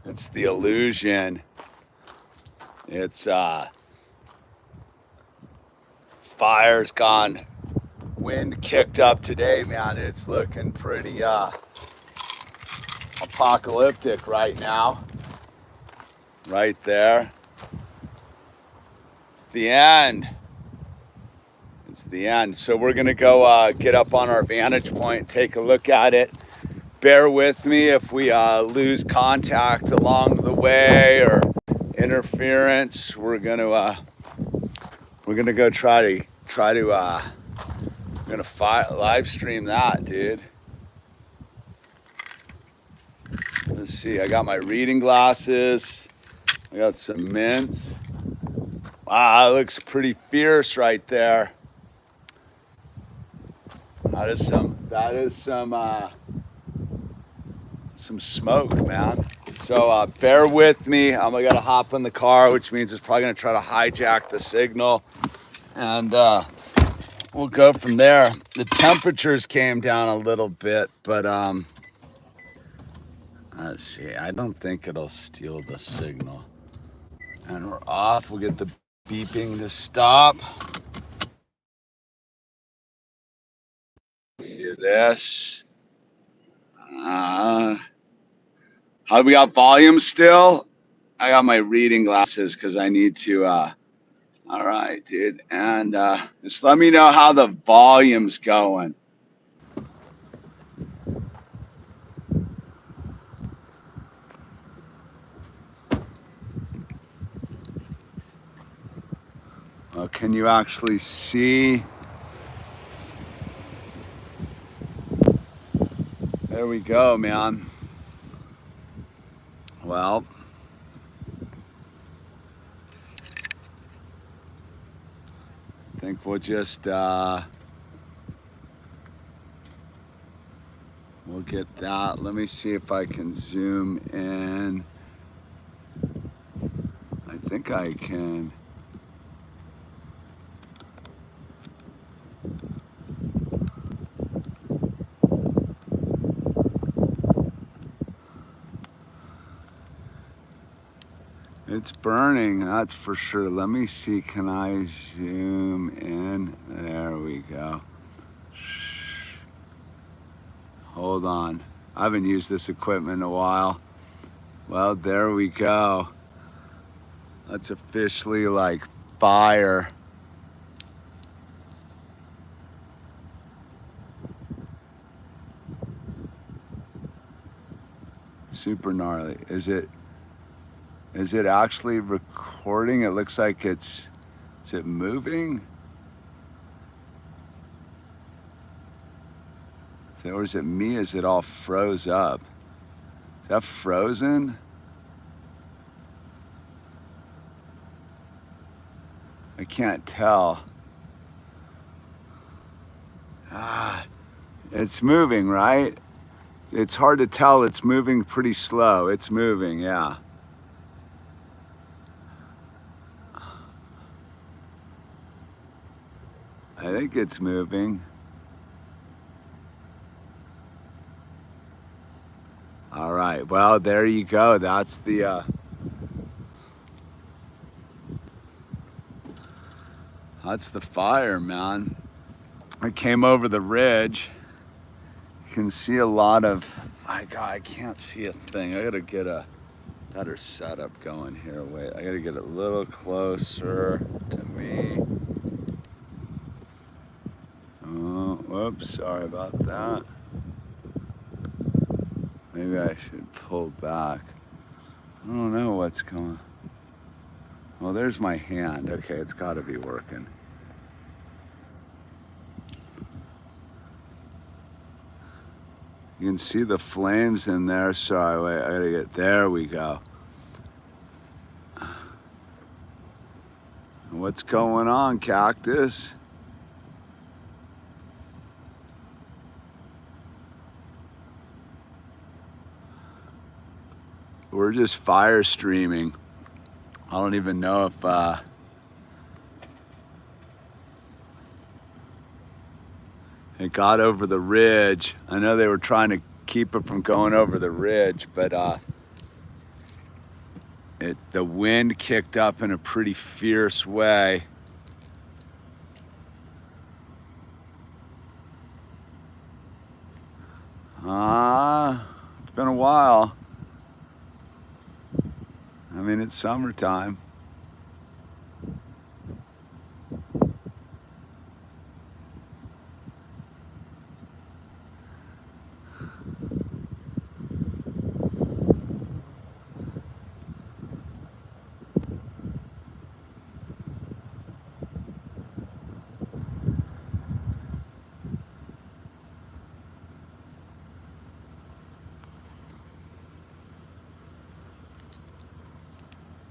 It's the illusion. It's fire's gone, wind kicked up today, man. It's looking pretty apocalyptic right now. Right there. It's the end. It's the end. So we're gonna go get up on our vantage point, take a look at it. Bear with me if we lose contact along the way or interference. We're gonna go try to live stream that, dude. Let's see. I got my reading glasses. I got some mints. Wow, that looks pretty fierce right there. That is some smoke, man. So bear with me. I'm gonna hop in the car, which means it's probably gonna try to hijack the signal, and we'll go from there. The temperatures came down a little bit, but let's see. I don't think it'll steal the signal. And we're off. We'll get the beeping to stop. We do this. How we got volume still? I got my reading glasses because I need to. All right, dude. And just let me know how the volume's going. Well, can you actually see? There we go, man. Well, I think we'll just we'll get that. Let me see if I can zoom in. I think I can. It's burning, that's for sure. Let me see, can I zoom in? There we go. Hold on. I haven't used this equipment in a while. Well, there we go. That's officially like fire. Super gnarly. Is it actually recording? It looks like is it moving? Or is it me? Is it all froze up? Is that frozen? I can't tell. It's moving, right? It's hard to tell. It's moving pretty slow. It's moving, yeah. I think it's moving. All right, well, there you go. That's the fire, man. I came over the ridge. You can see a lot of, my God, I can't see a thing. I gotta get a better setup going here. Wait, I gotta get a little closer to me. Oh, whoops, sorry about that. Maybe I should pull back. I don't know what's going on. Well, there's my hand. Okay, it's gotta be working. You can see the flames in there. Sorry, wait, I gotta get, there we go. What's going on, cactus? We're just fire streaming. I don't even know if it got over the ridge. I know they were trying to keep it from going over the ridge, but The wind kicked up in a pretty fierce way. It's been a while. I mean, it's summertime.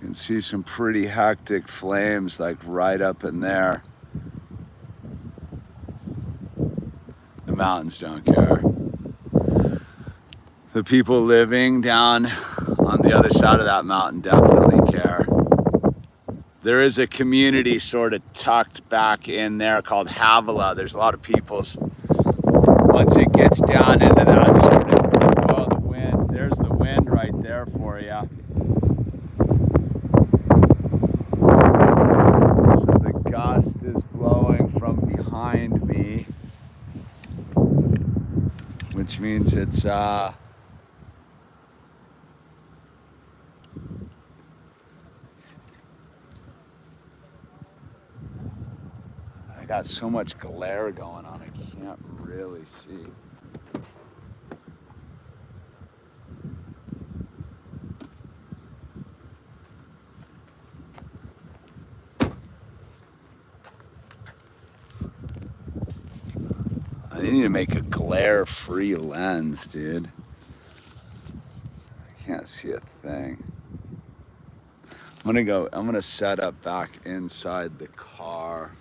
You can see some pretty hectic flames like right up in there. The mountains don't care. The people living down on the other side of that mountain definitely care. There is a community sort of tucked back in there called Havilah. There's a lot of people. Once it gets down into that sort of, oh, the wind, there's the wind right there for you. So the gust is blowing from behind me, which means it's, I got so much glare going on, I can't really see. I need to make a glare-free lens, dude. I can't see a thing. I'm gonna set up back inside the car,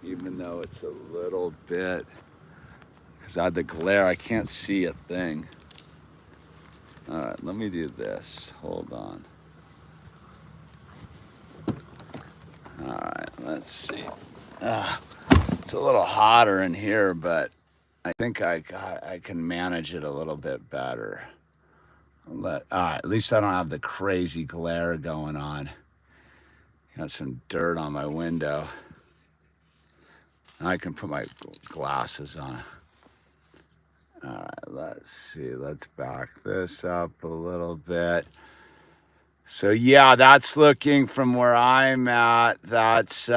even though it's a little bit, because I had the glare, I can't see a thing. All right, let me do this, hold on. All right, let's see. It's a little hotter in here, but I think I can manage it a little bit better. All right, at least I don't have the crazy glare going on. Got some dirt on my window. I can put my glasses on. All right, let's see. Let's back this up a little bit. So yeah, that's looking from where I'm at. That's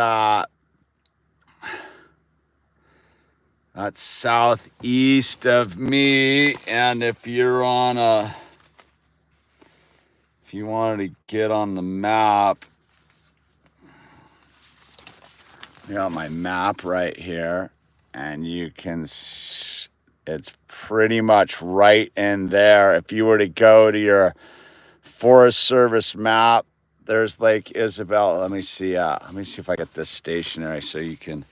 southeast of me. And if you're on if you wanted to get on the map, I got my map right here, and you can, it's pretty much right in there. If you were to go to your Forest Service map, there's Lake Isabel. Let me see if I get this stationary so you can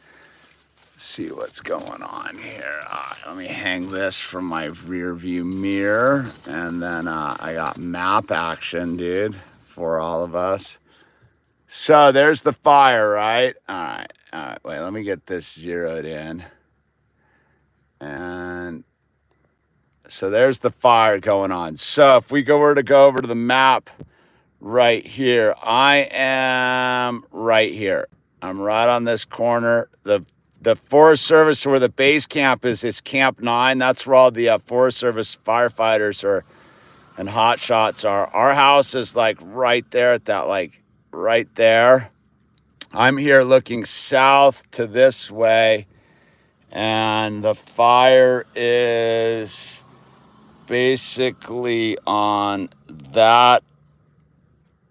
see what's going on here. Let me hang this from my rear view mirror, and then I got map action, dude, for all of us. So there's the fire, right? All right, wait, let me get this zeroed in. And so there's the fire going on. So if we were to go over to the map right here, I am right here. I'm right on this corner. The Forest Service, where the base camp is Camp 9. That's where all the Forest Service firefighters and hot shots are. Our house is like right there at that, like right there. I'm here looking south to this way, and the fire is basically on that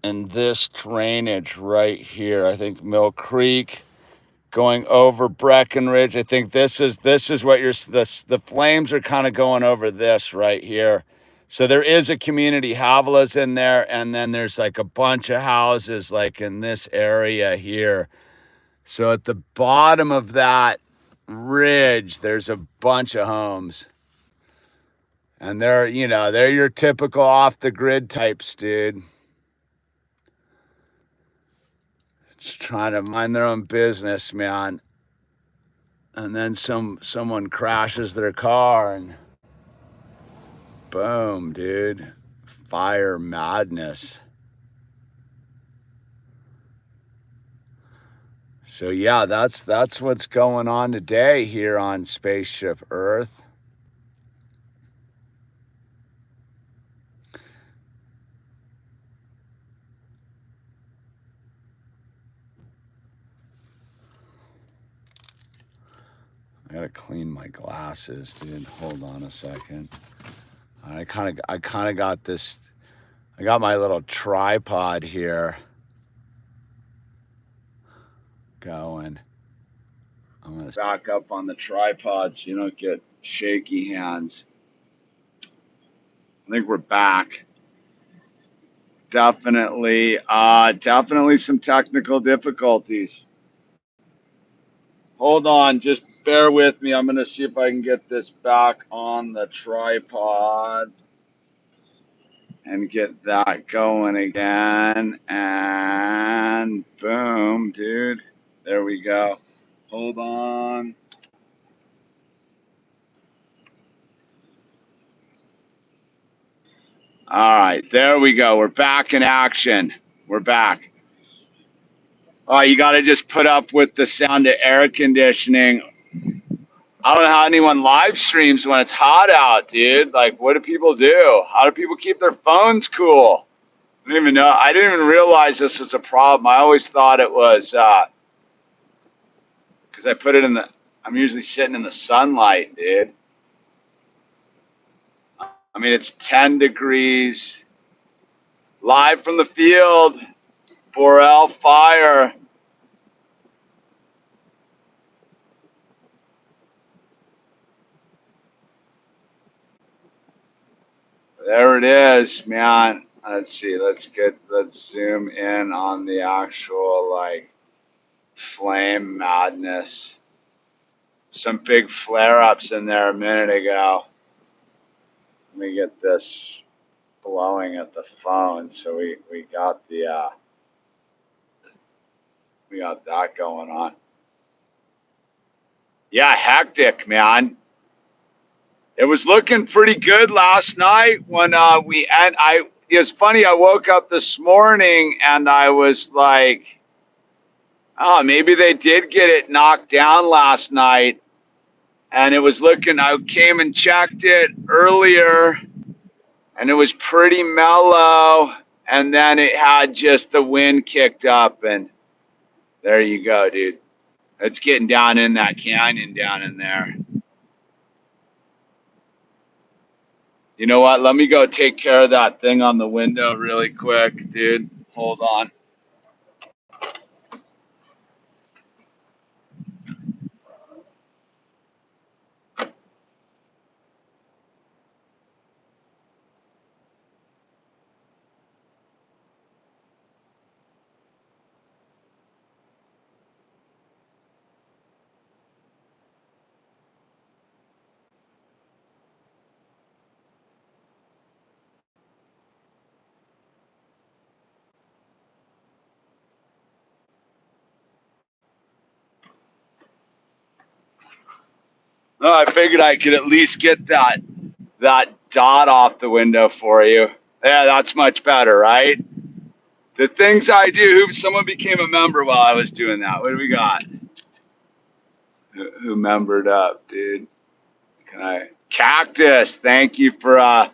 and this drainage right here. I think Mill Creek going over Breckenridge. I think this is what the flames are kind of going over this right here. So there is a community, Havilah's in there, and then there's like a bunch of houses like in this area here. So at the bottom of that ridge, there's a bunch of homes. And they're your typical off the grid types, dude. Just trying to mind their own business, man. And then someone crashes their car and boom, dude. Fire madness. So yeah, that's what's going on today here on Spaceship Earth. I gotta clean my glasses, dude. Hold on a second. I kind of got this. I got my little tripod here going. I'm gonna back up on the tripod so you don't get shaky hands. I think we're back. Definitely some technical difficulties. Hold on, just bear with me. I'm gonna see if I can get this back on the tripod and get that going again. And boom, dude. There we go. Hold on. All right, there we go. We're back in action. We're back. Oh, you got to just put up with the sound of air conditioning. I don't know how anyone live streams when it's hot out, dude. Like, what do people do? How do people keep their phones cool? I didn't even know. I didn't even realize this was a problem. I always thought it was because I put it in the. I'm usually sitting in the sunlight, dude. I mean, it's 10 degrees. Live from the field, Borel fire. There it is, man. Let's see. Let's zoom in on the actual like flame madness. Some big flare-ups in there a minute ago. Let me get this blowing at the phone. So we got the we got that going on. Yeah, hectic, man. It was looking pretty good last night when it's funny, I woke up this morning and I was like, oh, maybe they did get it knocked down last night. And it was looking, I came and checked it earlier and it was pretty mellow. And then it had just the wind kicked up and there you go, dude. It's getting down in that canyon down in there. You know what? Let me go take care of that thing on the window really quick, dude. Hold on. Oh, I figured I could at least get that dot off the window for you. Yeah, that's much better, right? The things I do. Someone became a member while I was doing that. What do we got? Who membered up, dude? Can I? Cactus. Thank you for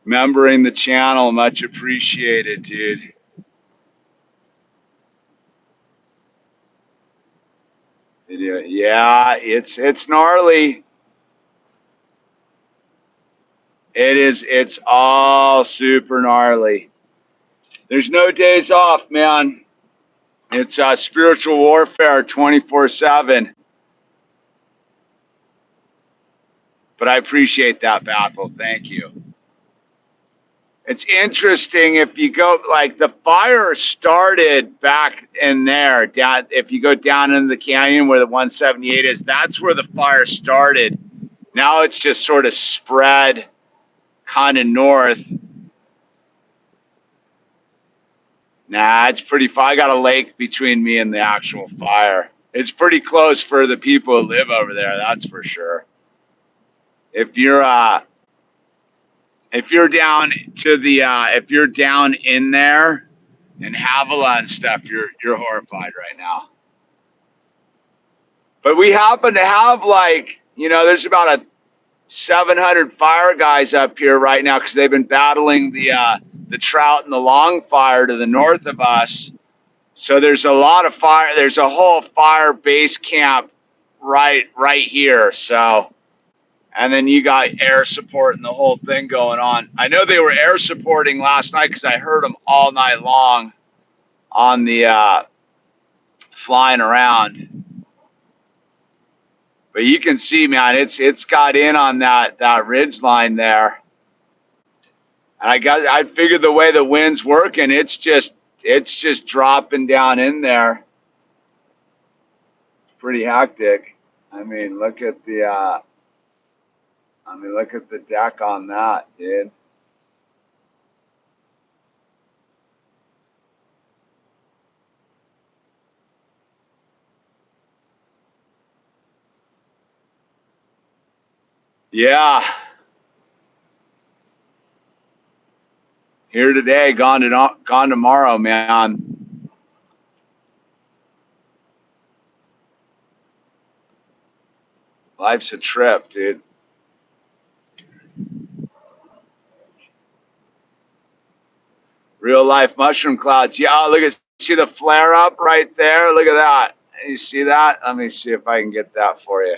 membering the channel. Much appreciated, dude. Yeah, it's gnarly. It is. It's all super gnarly. There's no days off, man. It's spiritual warfare 24/7. But I appreciate that, Bethel. Thank you. It's interesting if you go like the fire started back in there down. If you go down into the canyon where the 178 is, that's where the fire started. Now it's just sort of spread kind of north. Nah, it's pretty far. I got a lake between me and the actual fire. It's pretty close for the people who live over there, that's for sure. If you're down to the if you're down in there in Havilah and stuff, you're horrified right now. But we happen to have like, there's about a 700 fire guys up here right now because they've been battling the trout and the long fire to the north of us. So there's a lot of fire. There's a whole fire base camp right here. So, and then you got air support and the whole thing going on. I know they were air supporting last night because I heard them all night long on the flying around. But you can see, man, it's got in on that ridge line there. And I figured the way the wind's working, it's just dropping down in there. It's pretty hectic. I mean, look at the deck on that, dude. Yeah. Here today, gone tomorrow, man. Life's a trip, dude. Real life mushroom clouds. Yeah, see the flare up right there? Look at that. You see that? Let me see if I can get that for you.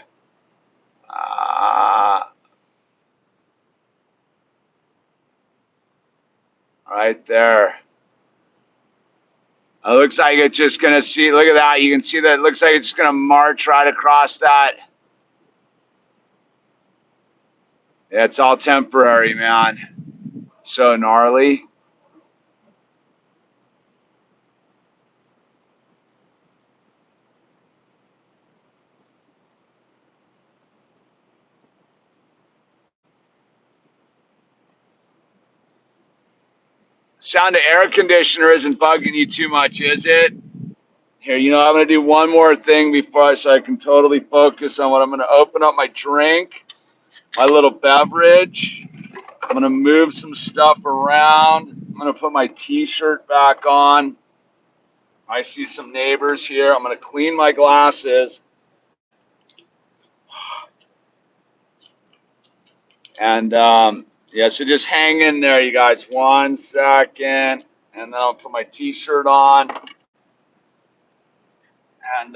Right there. It looks like it's just going to see, look at that. You can see that it looks like it's just going to march right across that. Yeah, it's all temporary, man. So gnarly. Sound of air conditioner isn't bugging you too much, is it? Here, I'm going to do one more thing so I can totally focus on what I'm going to open up my drink, my little beverage. I'm going to move some stuff around. I'm going to put my t-shirt back on. I see some neighbors here. I'm going to clean my glasses. And, yeah, so just hang in there, you guys. 1 second. And then I'll put my t-shirt on. And,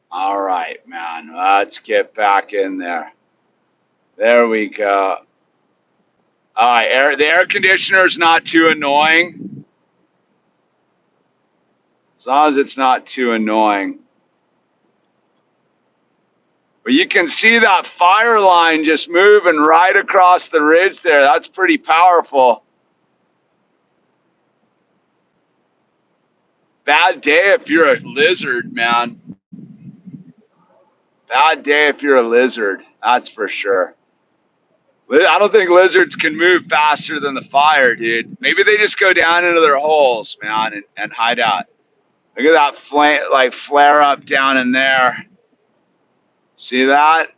all right, man. Let's get back in there. There we go. All right, the air conditioner is not too annoying. As long as it's not too annoying. But you can see that fire line just moving right across the ridge there. That's pretty powerful. Bad day if you're a lizard, man. Bad day if you're a lizard. That's for sure. I don't think lizards can move faster than the fire, dude. Maybe they just go down into their holes, man, and hide out. Look at that flare up down in there. See that?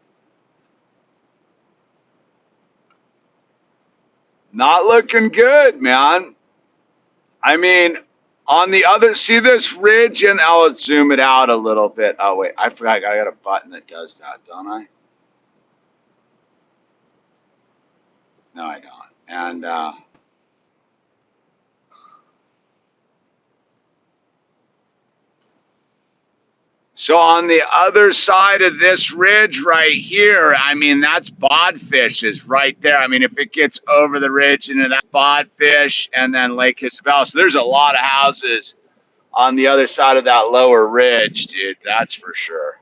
Not looking good, man. I mean, see this ridge, and I'll zoom it out a little bit. Oh, wait, I forgot I got a button that does that, don't I? No, I don't. And, so on the other side of this ridge right here, I mean, that's bodfishes right there. I mean, if it gets over the ridge into that bodfish and then Lake Isabel. So there's a lot of houses on the other side of that lower ridge, dude. That's for sure.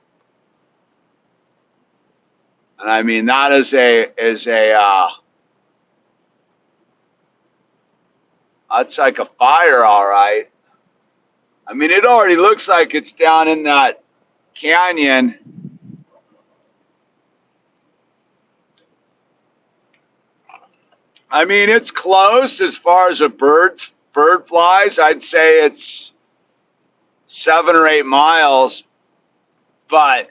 And I mean, that is that's like a fire, all right. I mean, it already looks like it's down in that canyon. I mean, it's close as far as a bird flies. I'd say it's 7 or 8 miles, but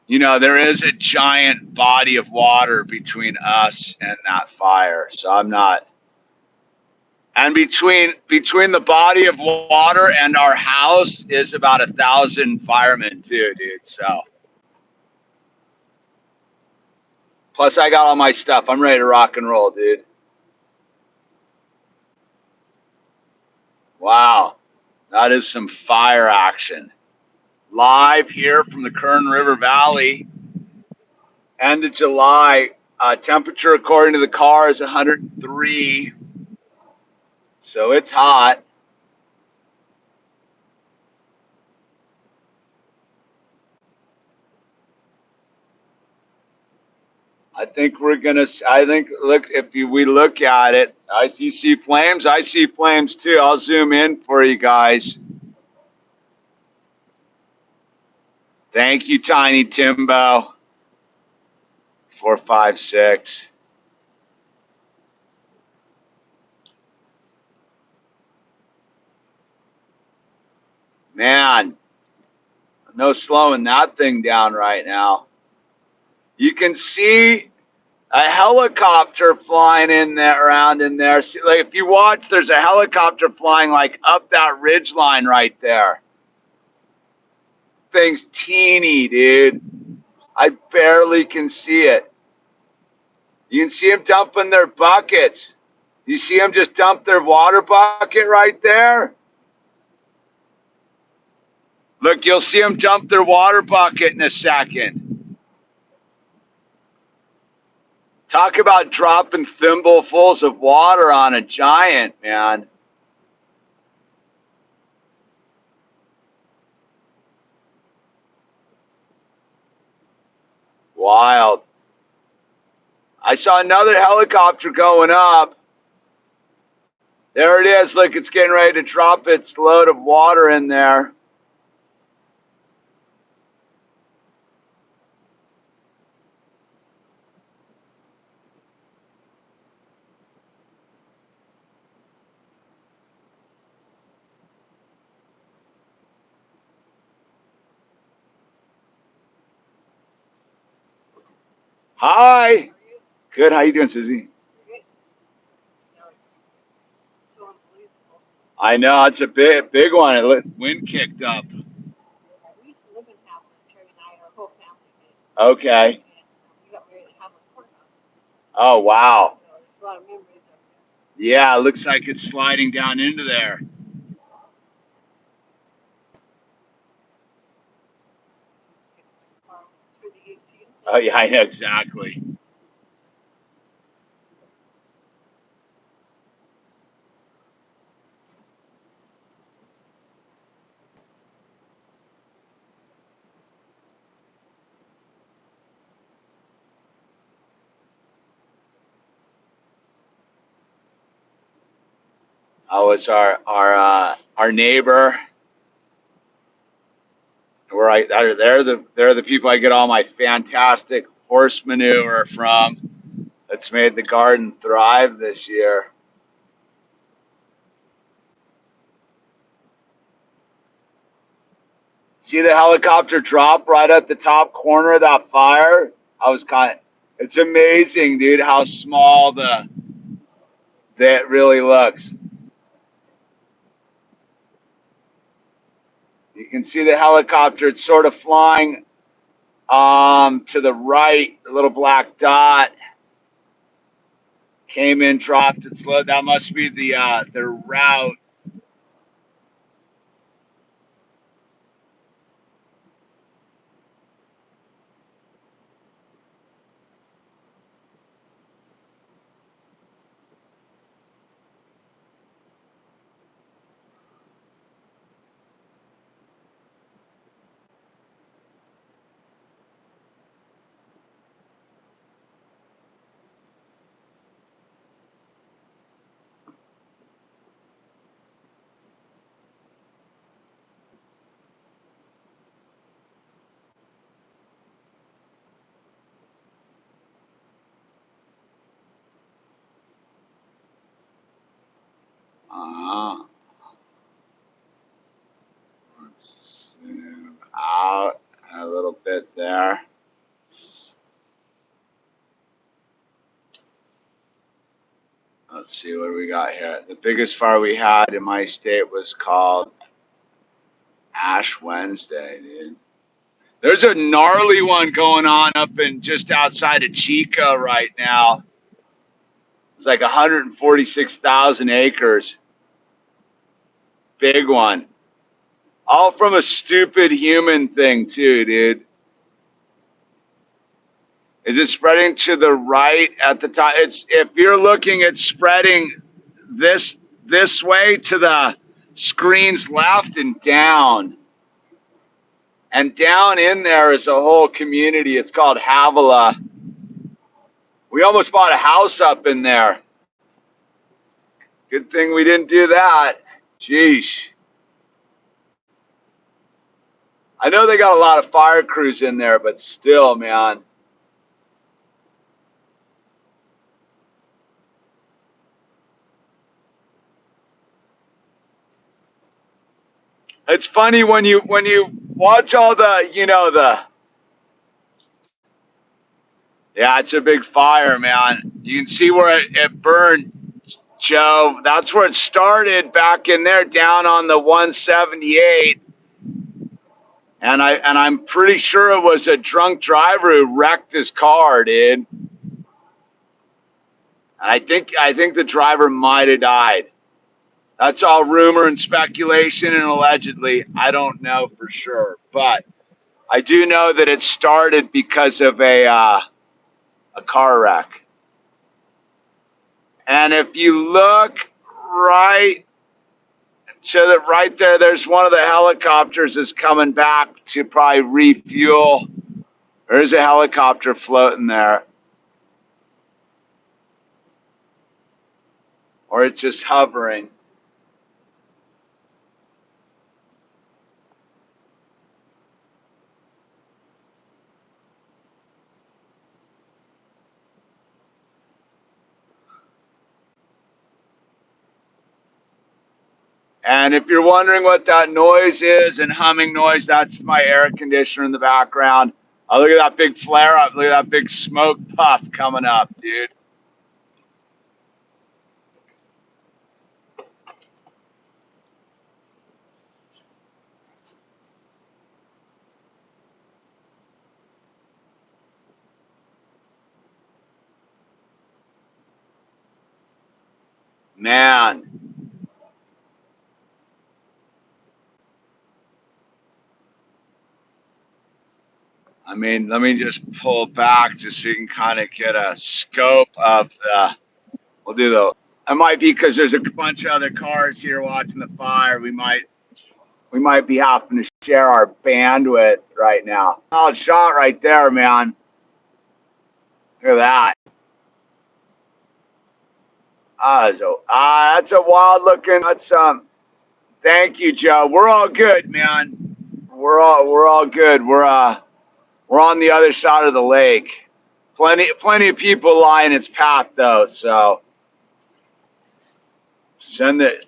You know, there is a giant body of water between us and that fire. So I'm not. And between the body of water and our house is about 1,000 firemen too, dude. So plus I got all my stuff. I'm ready to rock and roll, dude. Wow, that is some fire action. Live here from the Kern River Valley, end of July. Temperature according to the car is 103, so it's hot. I think we're gonna. I think look we look at it. You see flames. I see flames too. I'll zoom in for you guys. Thank you, Tiny Timbo. 456. Man, no slowing that thing down right now. You can see a helicopter flying in there, around in there. See, like if you watch, there's a helicopter flying like up that ridge line right there. Thing's teeny, dude. I barely can see it. You can see them dumping their buckets. You see them just dump their water bucket right there? Look, you'll see them dump their water bucket in a second. Talk about dropping thimblefuls of water on a giant, man. Wild. I saw another helicopter going up. There it is. Look, it's getting ready to drop its load of water in there. Hi. Good. How you doing, Susie? I know it's a big one. Wind kicked up. Okay. Oh wow. Yeah, it looks like it's sliding down into there. Oh yeah, I know exactly. Oh, it's our neighbor. Where they're the people I get all my fantastic horse manure from. That's made the garden thrive this year. See the helicopter drop right at the top corner of that fire? It's amazing, dude, how small that really looks. You can see the helicopter. It's sort of flying to the right, a little black dot. Came in, dropped its load. That must be the route. Uh, let's zoom out a little bit there. let's see what we got here. The biggest fire we had in my state was called Ash Wednesday, dude. There's a gnarly one going on up in just outside of Chico right now. It's like 146,000 acres. Big one. All from a stupid human thing too, dude. Is it spreading to the right at the top? It's, if you're looking at spreading this way to the screen's left and down. And down in there is a whole community. It's called Havilah. We almost bought a house up in there. Good thing we didn't do that. Sheesh. I know they got a lot of fire crews in there, but still, man. It's funny when you watch all the, yeah, it's a big fire, man. You can see where it burned, Joe. That's where it started, back in there, down on the 178. And I'm pretty sure it was a drunk driver who wrecked his car, dude. And I think the driver might have died. That's all rumor and speculation and allegedly. I don't know for sure, but I do know that it started because of a car wreck. And if you look right to the right there, there's one of the helicopters is coming back to probably refuel. There's a helicopter floating there. Or it's just hovering. And if you're wondering what that noise is and humming noise, that's my air conditioner in the background. Oh, look at that big flare up. Look at that big smoke puff coming up, dude. Man. I mean, let me just pull back just so you can kind of get a scope of we'll do the, it might be because there's a bunch of other cars here watching the fire. We might be having to share our bandwidth right now. Oh, shot right there, man. Look at that. That's a wild looking. That's thank you, Joe. We're all good, man. We're all good. We're on the other side of the lake. Plenty of people line its path though. So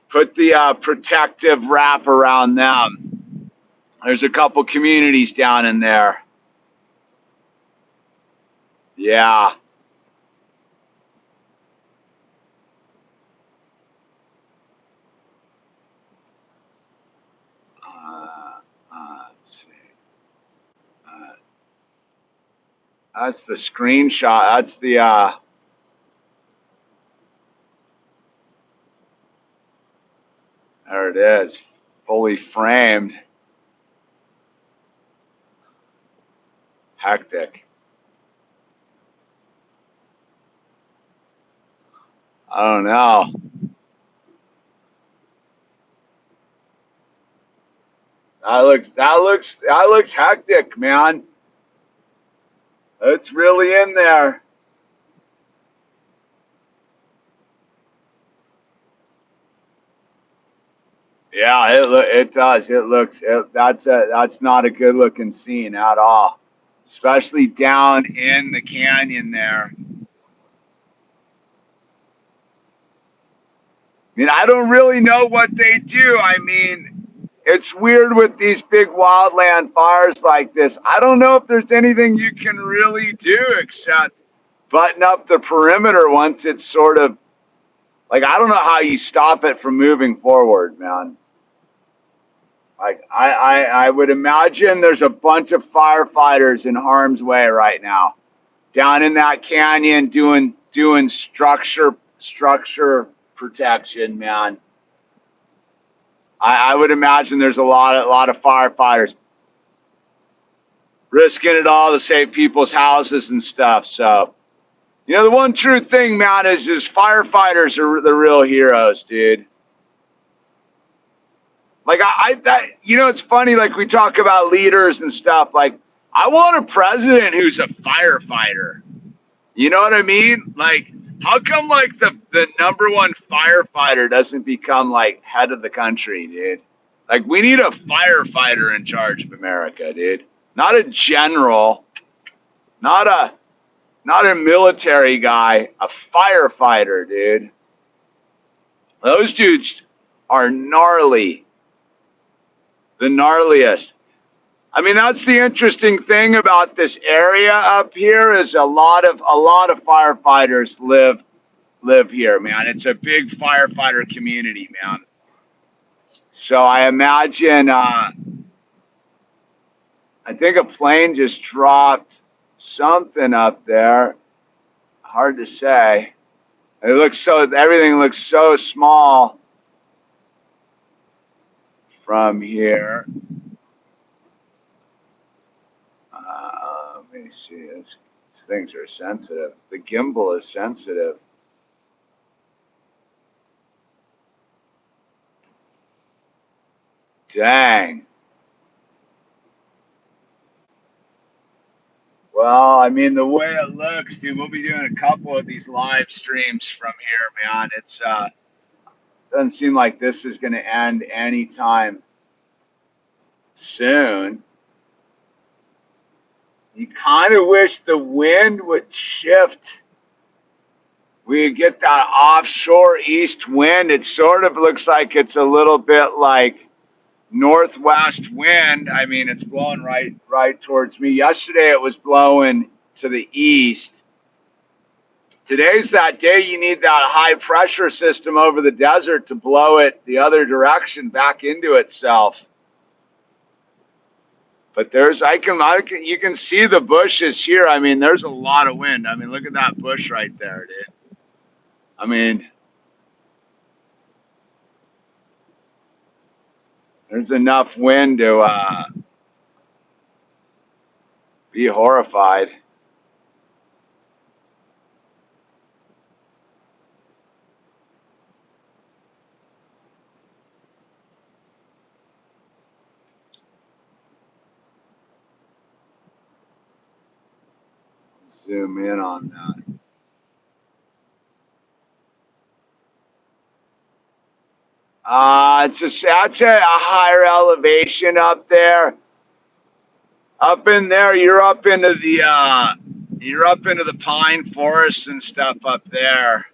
put the protective wrap around them. There's a couple communities down in there. Yeah. Let's see. That's the screenshot. That's the there it is, fully framed. Hectic. I don't know. That looks hectic, man. It's really in there. Yeah, it does. That's not a good looking scene at all, especially down in the canyon there. I mean, I don't really know what they do. I mean, it's weird with these big wildland fires like this. I don't know if there's anything you can really do except button up the perimeter once it's sort of Like, I don't know how you stop it from moving forward, man. Like, I would imagine there's a bunch of firefighters in harm's way right now, down in that canyon doing structure protection, man. I would imagine there's a lot of firefighters risking it all to save people's houses and stuff. So, you know, the one true thing, man, is firefighters are the real heroes, dude. Like you know, it's funny. Like, we talk about leaders and stuff. Like, I want a president who's a firefighter. You know what I mean? Like, how come like the number one firefighter doesn't become like head of the country, dude? Like, we need a firefighter in charge of America, dude. Not a general, not a military guy, a firefighter, dude. Those dudes are gnarly. The gnarliest. I mean, that's the interesting thing about this area up here is a lot of firefighters live here, man. It's a big firefighter community, man. So I imagine I think a plane just dropped something up there. Hard to say. Everything looks so small from here. Let me see. These things are sensitive. The gimbal is sensitive. Dang. Well, I mean, the way it looks, dude, we'll be doing a couple of these live streams from here, man. It's doesn't seem like this is going to end anytime soon. You kind of wish the wind would shift. We get that offshore east wind. It sort of looks like it's a little bit like northwest wind. I mean, it's blowing right towards me. Yesterday it was blowing to the east. Today's that day you need that high pressure system over the desert to blow it the other direction back into itself. But you can see the bushes here. I mean, there's a lot of wind. I mean, look at that bush right there, dude. I mean, there's enough wind to be horrified. Zoom in on that. That's a higher elevation up there. Up in there, you're up into the pine forest and stuff up there.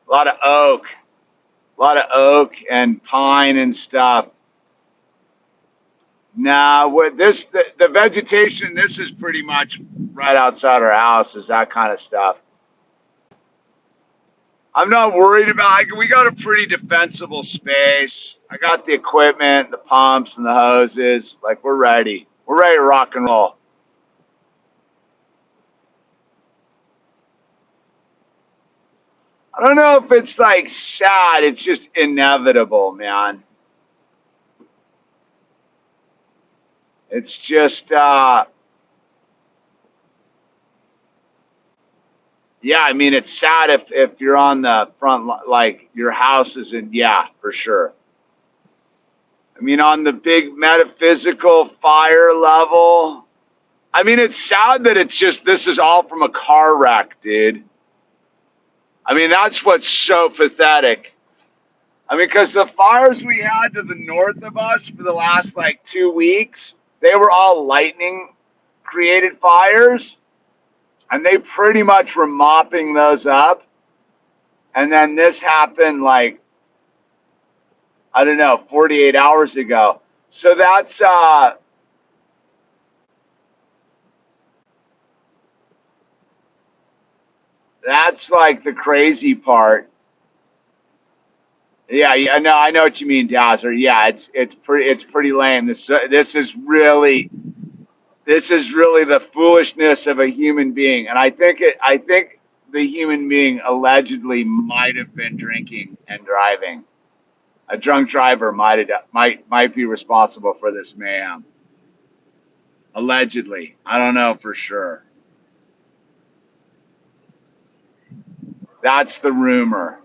A lot of oak and pine and stuff. Now, with the vegetation, this is pretty much right outside our house, is that kind of stuff. I'm not worried about it. We got a pretty defensible space. I got the equipment, the pumps and the hoses. Like, we're ready. We're ready to rock and roll. I don't know if it's like sad. It's just inevitable, man. It's just, yeah, I mean, it's sad if you're on the front, like your house is in, yeah, for sure. I mean, on the big metaphysical fire level, I mean, it's sad that this is all from a car wreck, dude. I mean, that's what's so pathetic. I mean, because the fires we had to the north of us for the last like 2 weeks, they were all lightning created fires. And they pretty much were mopping those up. And then this happened like, I don't know, 48 hours ago. So that's like the crazy part. Yeah, no, I know what you mean, Dazzler. Yeah, it's pretty lame. This is really the foolishness of a human being, and I think the human being allegedly might have been drinking and driving. A drunk driver might be responsible for this mayhem. Allegedly, I don't know for sure. That's the rumor.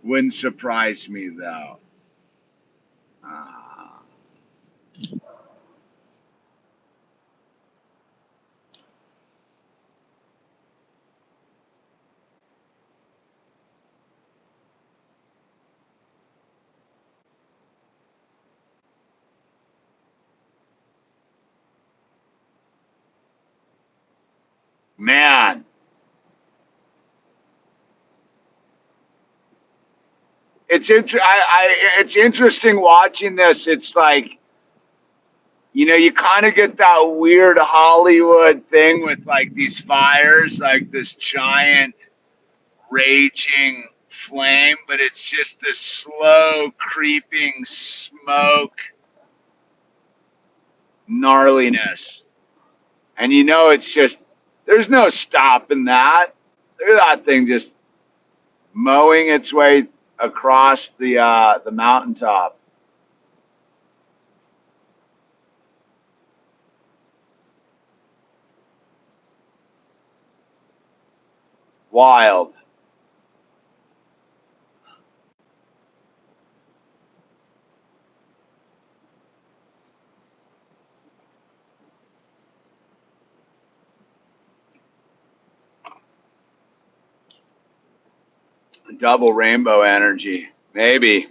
Wouldn't surprise me though. Uh, man, it's interesting watching this. It's like, you kind of get that weird Hollywood thing with like these fires, like this giant raging flame, but it's just this slow creeping smoke gnarliness. And it's just, there's no stopping that. Look at that thing just mowing its way across the mountaintop. Wild. Double rainbow energy. Maybe.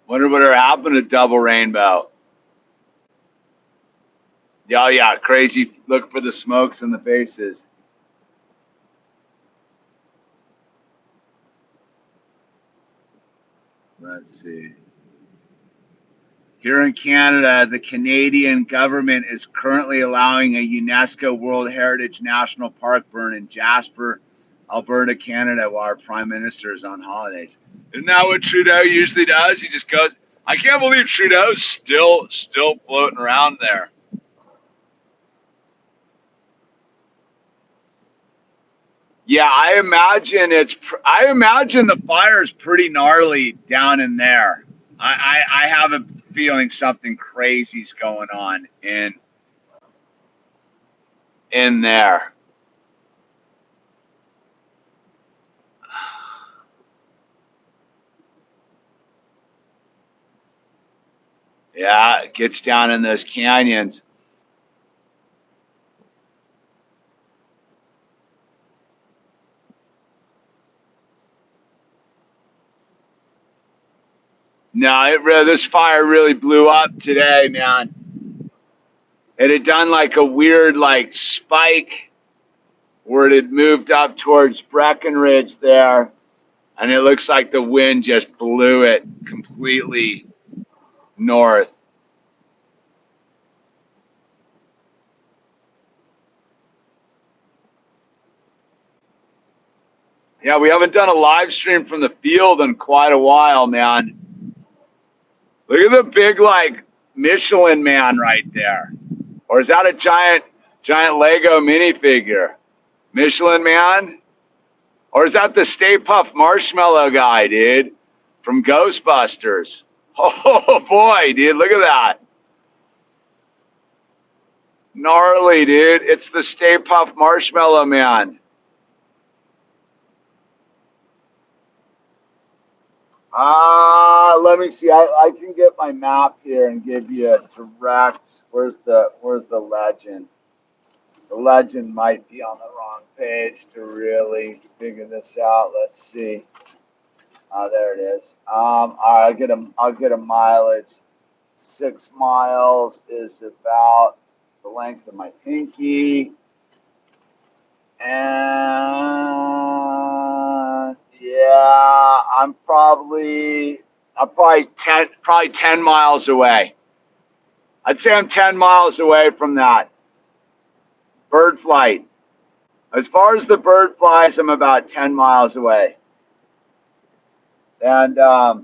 Wonder what happened to double rainbow. Oh yeah, crazy. Look for the smokes and the faces. Let's see. Here in Canada, the Canadian government is currently allowing a UNESCO World Heritage National Park burn in Jasper, Alberta, Canada, while our Prime Minister is on holidays. Isn't that what Trudeau usually does? He just goes. I can't believe Trudeau's still floating around there. Yeah, I imagine the fire's pretty gnarly down in there. I have a feeling something crazy's going on in there. Yeah, it gets down in those canyons. No, this fire really blew up today, man. It had done like a weird like spike where it had moved up towards Breckenridge there, and it looks like the wind just blew it completely north. Yeah, we haven't done a live stream from the field in quite a while, man. Look at the big like Michelin man right there. Or is that a giant Lego minifigure? Michelin man? Or is that the Stay Puft Marshmallow guy, dude? From Ghostbusters. Oh boy, dude, look at that. Gnarly, dude. It's the Stay Puft Marshmallow man. Let me see. I can get my map here and give you a direct. Where's the legend? The legend might be on the wrong page to really figure this out. Let's see. There it is. I'll get a mileage. 6 miles is about the length of my pinky. And yeah, I'm probably 10 miles away. I'd say I'm 10 miles away from that. Bird flight. As far as the bird flies, I'm about 10 miles away. And I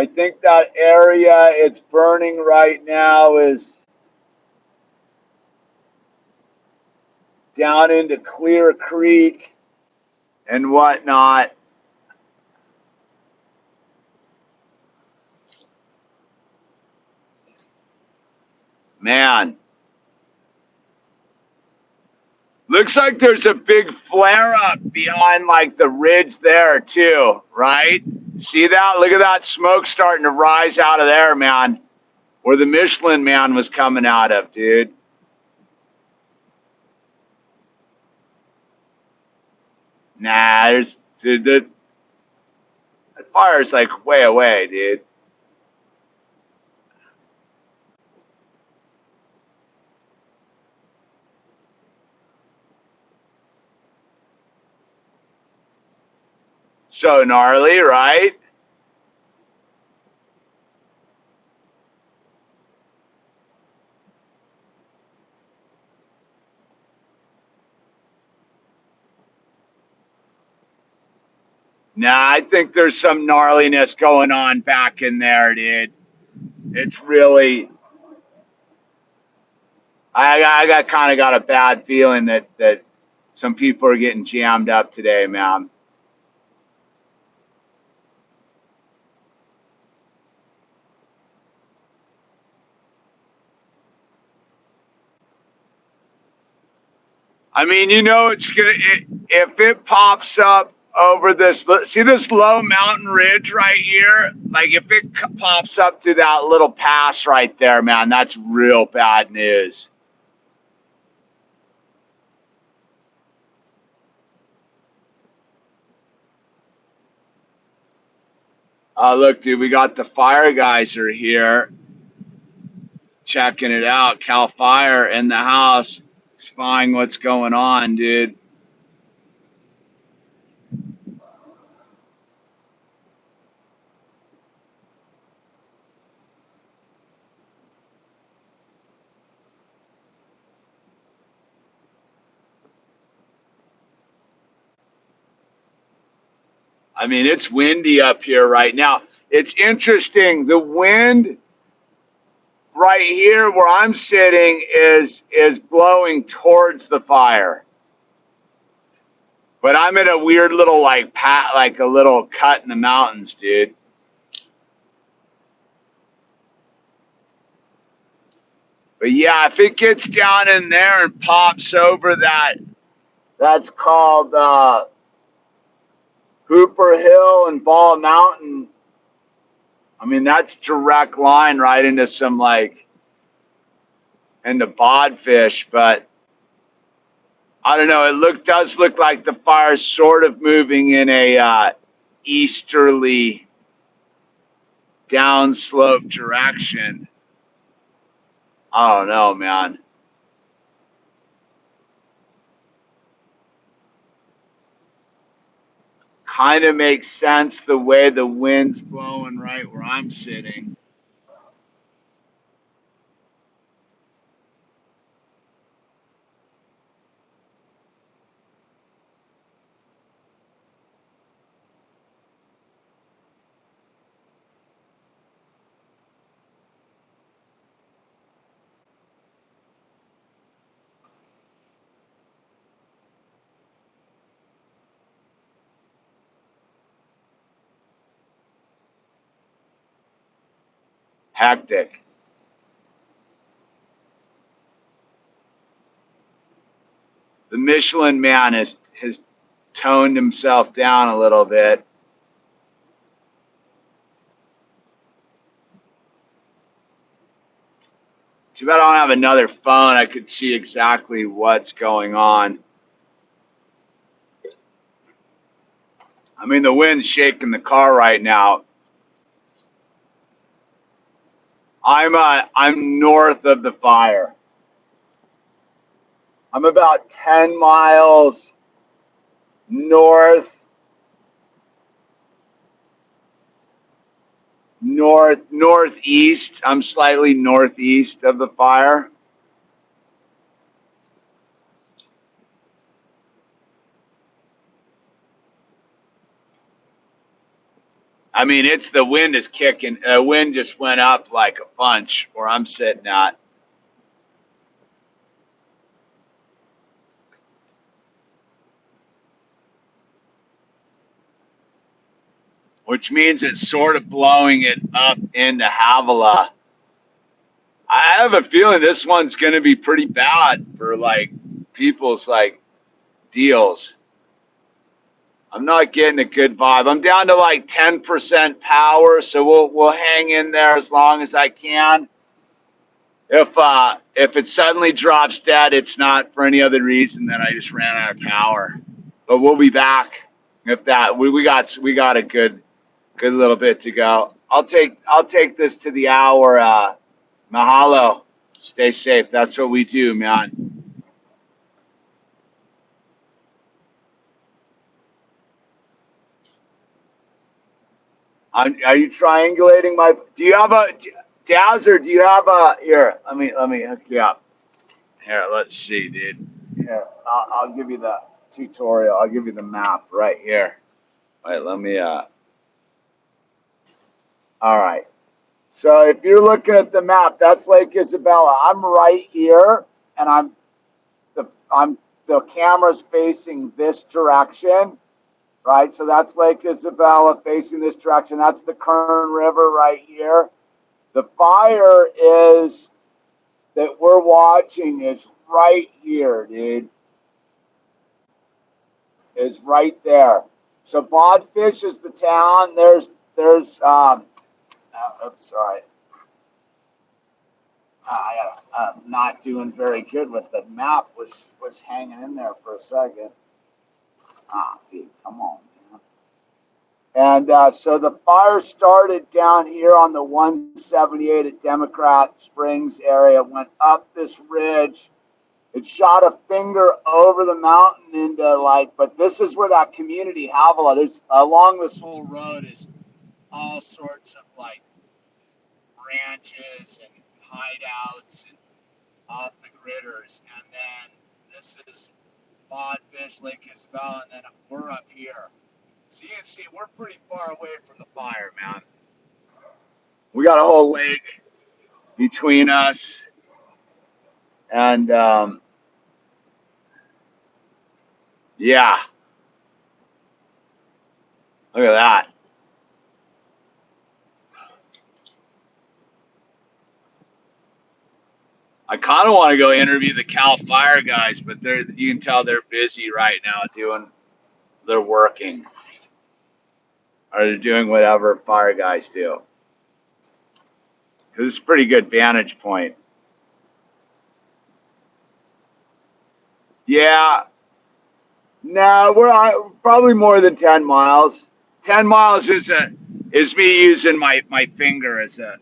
think that area it's burning right now is down into Clear Creek and whatnot. Man, looks like there's a big flare up behind like the ridge there too, right? See that? Look at that smoke starting to rise out of there, man. Where the Michelin Man was coming out of, dude. Nah, dude, that fire's like way away, dude. So gnarly, right? Nah, I think there's some gnarliness going on back in there, dude. It's really, I got kind of got a bad feeling that some people are getting jammed up today, man. I mean, you know, if it pops up over this, see this low mountain ridge right here? Like if it pops up through that little pass right there, man, that's real bad news. Look, dude, we got the fire guys are here checking it out. Cal Fire in the house, spying what's going on, dude. I mean, it's windy up here right now. It's interesting. The wind right here where I'm sitting is blowing towards the fire. But I'm in a weird little like a little cut in the mountains, dude. But yeah, if it gets down in there and pops over that's called Hooper Hill and Ball Mountain. I mean, that's direct line right into some into bodfish, but I don't know. Does look like the fire's sort of moving in a easterly downslope direction. I don't know, man. Kind of makes sense the way the wind's blowing right where I'm sitting. Hectic. The Michelin Man has toned himself down a little bit. Too bad I don't have another phone. I could see exactly what's going on. I mean, the wind's shaking the car right now. I'm north of the fire. I'm about 10 miles north, northeast. I'm slightly northeast of the fire. I mean, it's the wind is kicking. The wind just went up like a punch where I'm sitting at, which means it's sort of blowing it up into Havilah. I have a feeling this one's going to be pretty bad for like people's like deals. I'm not getting a good vibe. I'm down to like 10% power, so we'll hang in there as long as I can. If it suddenly drops dead, it's not for any other reason than I just ran out of power. But we'll be back. If that we got a good little bit to go. I'll take this to the hour. Mahalo. Stay safe. That's what we do, man. Are you triangulating my? Do you have a Dowser? Do you have a here? Let me hook you up. Here, let's see, dude. Here, I'll give you the tutorial. I'll give you the map right here. Wait, let me. All right. So if you're looking at the map, that's Lake Isabella. I'm right here, and I'm the camera's facing this direction, right? So that's Lake Isabella facing this direction. That's the Kern River right here. The fire is that we're watching is right here, dude. Is right there. So Bodfish is the town. There's oops, sorry. I'm not doing very good with the map. Was hanging in there for a second. Dude, come on, man. And so the fire started down here on the 178 at Democrat Springs area, went up this ridge. It shot a finger over the mountain into like, but this is where that community Havilah. There's along this whole road is all sorts of like ranches and hideouts and off the gridders. And then this is Bodfish, Lake Isabel, and then we're up here. So you can see we're pretty far away from the fire, man. We got a whole lake between us, and yeah, look at that. I kind of want to go interview the Cal Fire guys, but you can tell they're busy right now they're working or they're doing whatever fire guys do. Because it's a pretty good vantage point. Yeah, no, we're probably more than 10 miles. 10 miles is me using my finger as a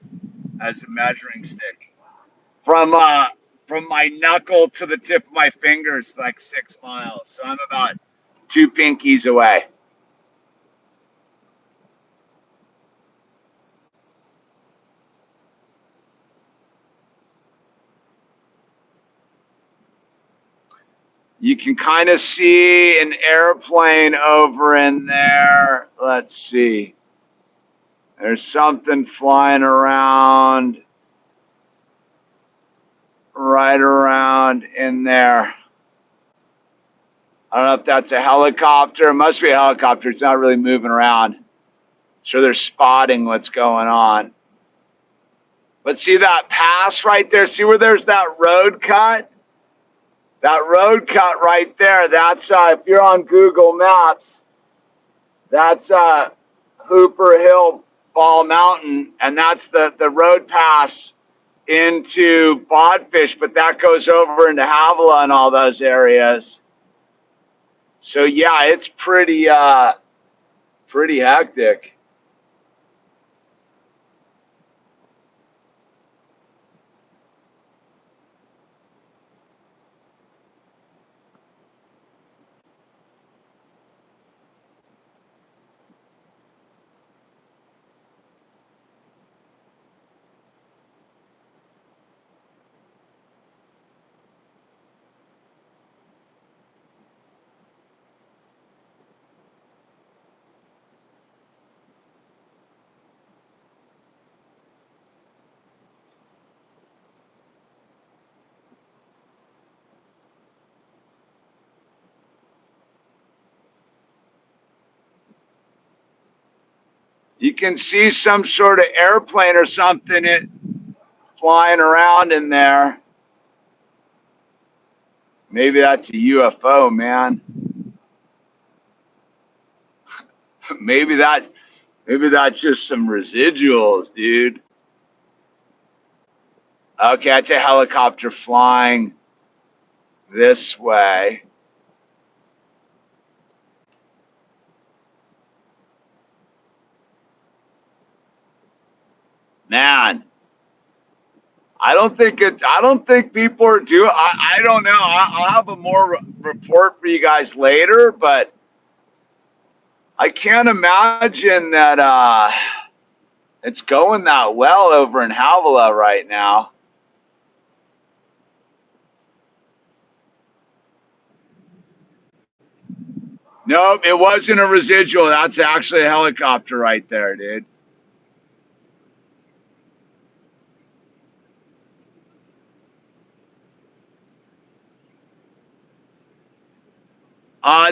measuring stick. From my knuckle to the tip of my fingers, like 6 miles. So I'm about two pinkies away. You can kind of see an airplane over in there. Let's see. There's something flying around right around in there. I don't know if that's a helicopter. It must be a helicopter. It's not really moving around. So they're spotting what's going on. But see that pass right there? See where there's that road cut? That road cut right there, that's, if you're on Google Maps, that's Hooper Hill Ball Mountain, and that's the road pass into Bodfish, but that goes over into Havilah and all those areas. So yeah, it's pretty hectic. You can see some sort of airplane or something flying around in there. Maybe that's a UFO, man. Maybe that's just some residuals, dude. Okay, that's a helicopter flying this way. Man, I don't think people are doing. I don't know. I'll have a more report for you guys later, but I can't imagine that it's going that well over in Havilah right now. Nope, it wasn't a residual. That's actually a helicopter right there, dude.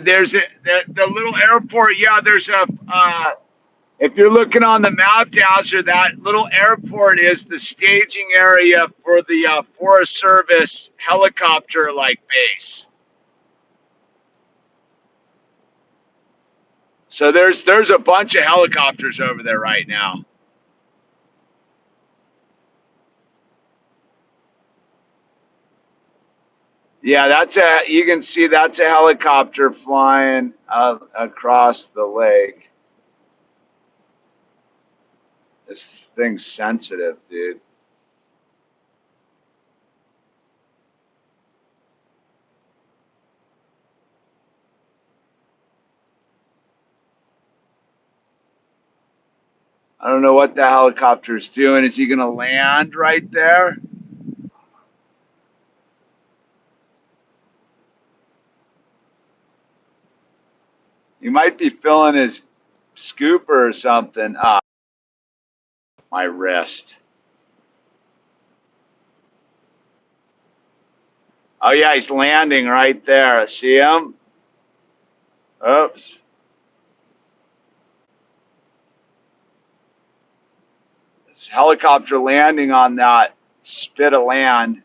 There's the little airport. Yeah, there's a. If you're looking on the map, Dowser, that little airport is the staging area for the Forest Service helicopter like base. So there's a bunch of helicopters over there right now. Yeah, you can see that's a helicopter flying across the lake. This thing's sensitive, dude. I don't know what the helicopter's doing. Is he going to land right there? He might be filling his scooper or something. Ah, my wrist. Oh, yeah, he's landing right there. See him? Oops. This helicopter landing on that spit of land.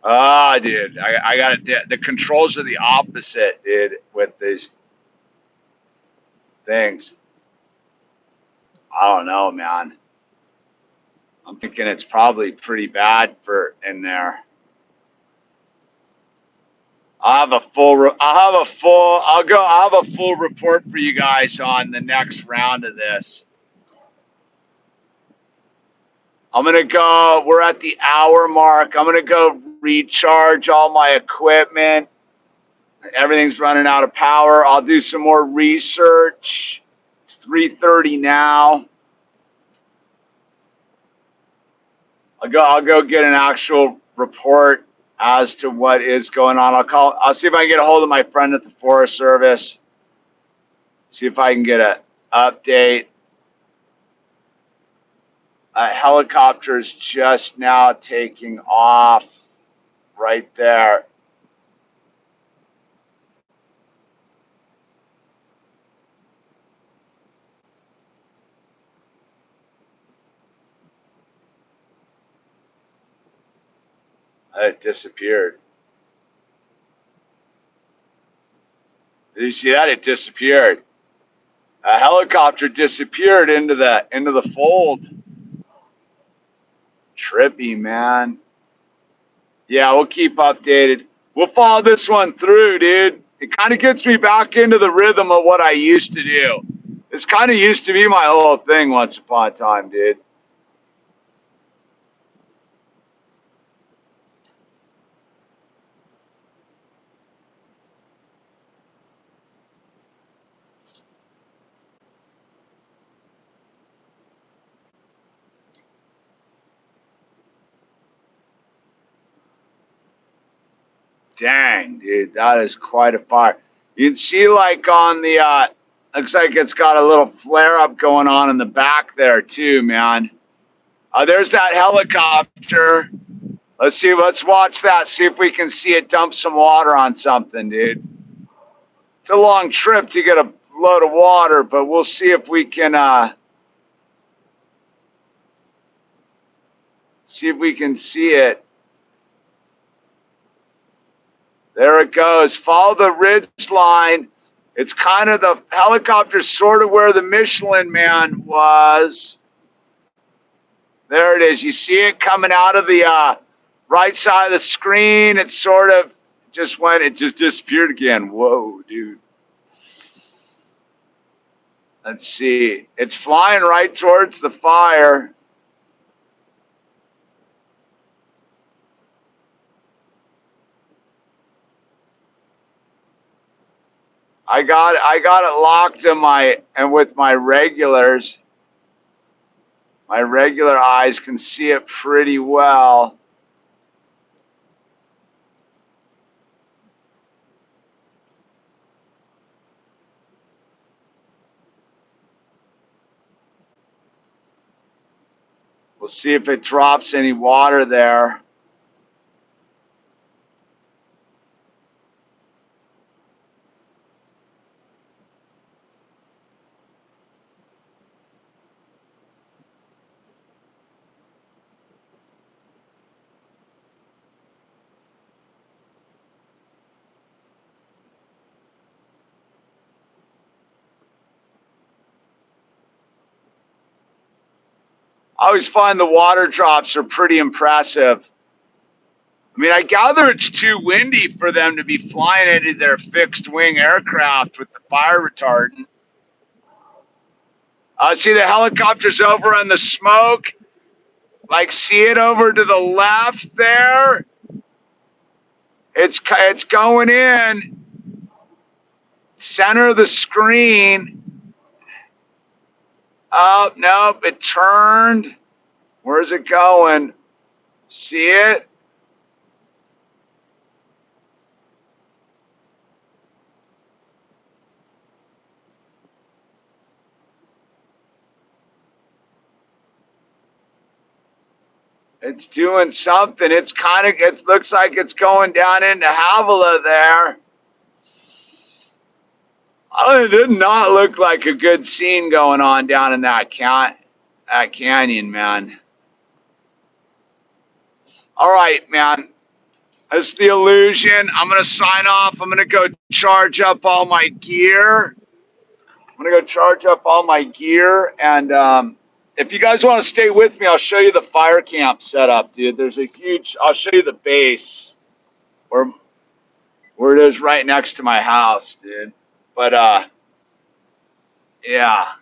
Ah, dude, I got it. The controls are the opposite, dude, with these things. I don't know, man. I'm thinking it's probably pretty bad for in there. I'll have a full report for you guys on the next round of this. We're at the hour mark. I'm going to go recharge all my equipment. Everything's running out of power. I'll do some more research. It's 3:30 now. I'll go get an actual report as to what is going on. I'll see if I can get a hold of my friend at the Forest Service. See if I can get an update. A helicopter's just now taking off right there. It disappeared. Did you see that? It disappeared. A helicopter disappeared into the fold. Trippy, man. Yeah, we'll keep updated. We'll follow this one through, dude. It kind of gets me back into the rhythm of what I used to do. This kind of used to be my whole thing once upon a time, dude. Dang, dude, that is quite a fire. You can see, like, on the Looks like it's got a little flare up going on in the back there too, man. There's that helicopter. Let's see. Let's watch that. See if we can see it dump some water on something, dude. It's a long trip to get a load of water, but we'll see if we can see it. There it goes. Follow the ridge line. It's kind of the helicopter, sort of where the Michelin Man was. There it is. You see it coming out of the right side of the screen. It sort of just went. It just disappeared again. Whoa, dude. Let's see. It's flying right towards the fire. I got it locked in with my regulars. My regular eyes can see it pretty well. We'll see if it drops any water there. I always find the water drops are pretty impressive. I mean, I gather it's too windy for them to be flying into their fixed wing aircraft with the fire retardant. See the helicopters over in the smoke? Like, see it over to the left there? It's going in. Center of the screen. Oh, nope, it turned. Where's it going? See it? It's doing something. It looks like it's going down into Havilah there. Oh, it did not look like a good scene going on down in that canyon, man. All right, man. That's the illusion. I'm going to sign off. I'm going to go charge up all my gear. And if you guys want to stay with me, I'll show you the fire camp setup, dude. I'll show you the base where it is right next to my house, dude. But, yeah.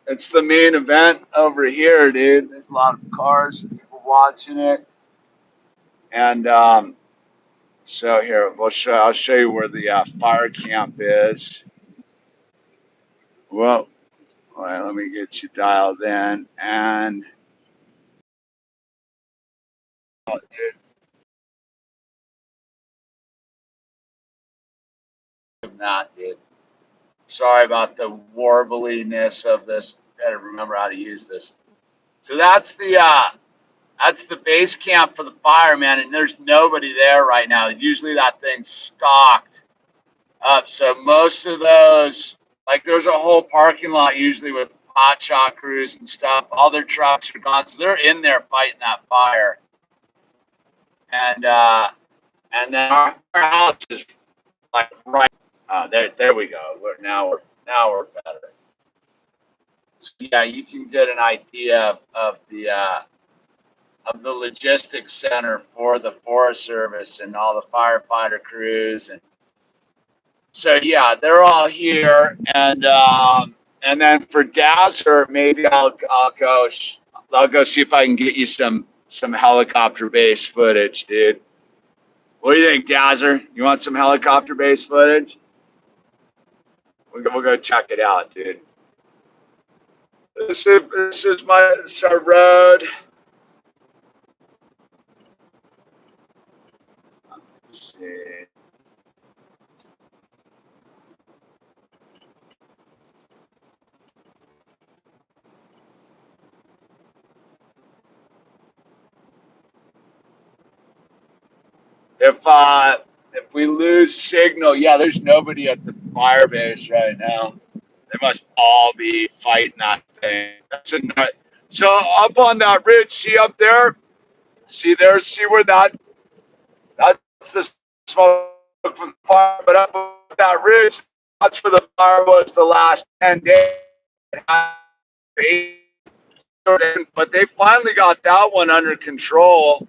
It's the main event over here, dude. There's a lot of cars and people watching it. And, so here, I'll show you where the fire camp is. Well, all right, let me get you dialed in. And, oh, dude, not, dude. Sorry about the warbliness of this. Gotta remember how to use this. So that's the base camp for the fire, man, and there's nobody there right now. Usually that thing's stocked up. So most of those, like there's a whole parking lot usually with hotshot crews and stuff. All their trucks are gone, so they're in there fighting that fire. And then our house is like right. There we go. Now we're better. So yeah, you can get an idea of the logistics center for the Forest Service and all the firefighter crews. And so yeah, they're all here. And then for Dazzler, maybe I'll go see if I can get you some helicopter base footage, dude. What do you think, Dazzler? You want some helicopter base footage? We'll go check it out, dude. This is our road. Let's see. If we lose signal, yeah, there's nobody at the fire base right now. They must all be fighting that thing. That's a nut. So up on that ridge, see up there, see there, see where that's the smoke from the fire. But up on that ridge, that's where the fire was the last 10 days. But they finally got that one under control.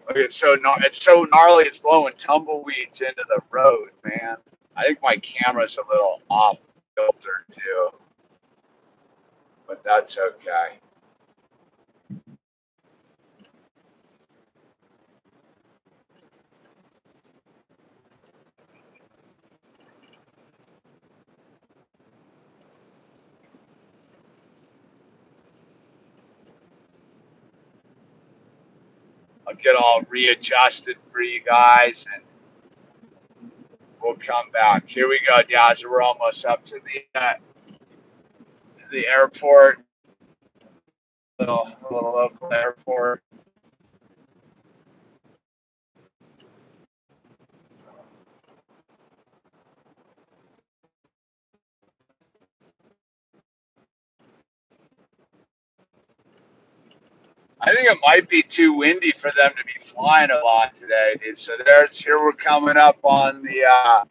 It's so gnarly. It's blowing tumbleweeds into the road, man. I think my camera's a little off filter too, but that's okay. I'll get all readjusted for you guys, and we'll come back. Here we go, guys. We're almost up to the airport, little local airport. I think it might be too windy for them to be flying a lot today, dude. So here we're coming up on the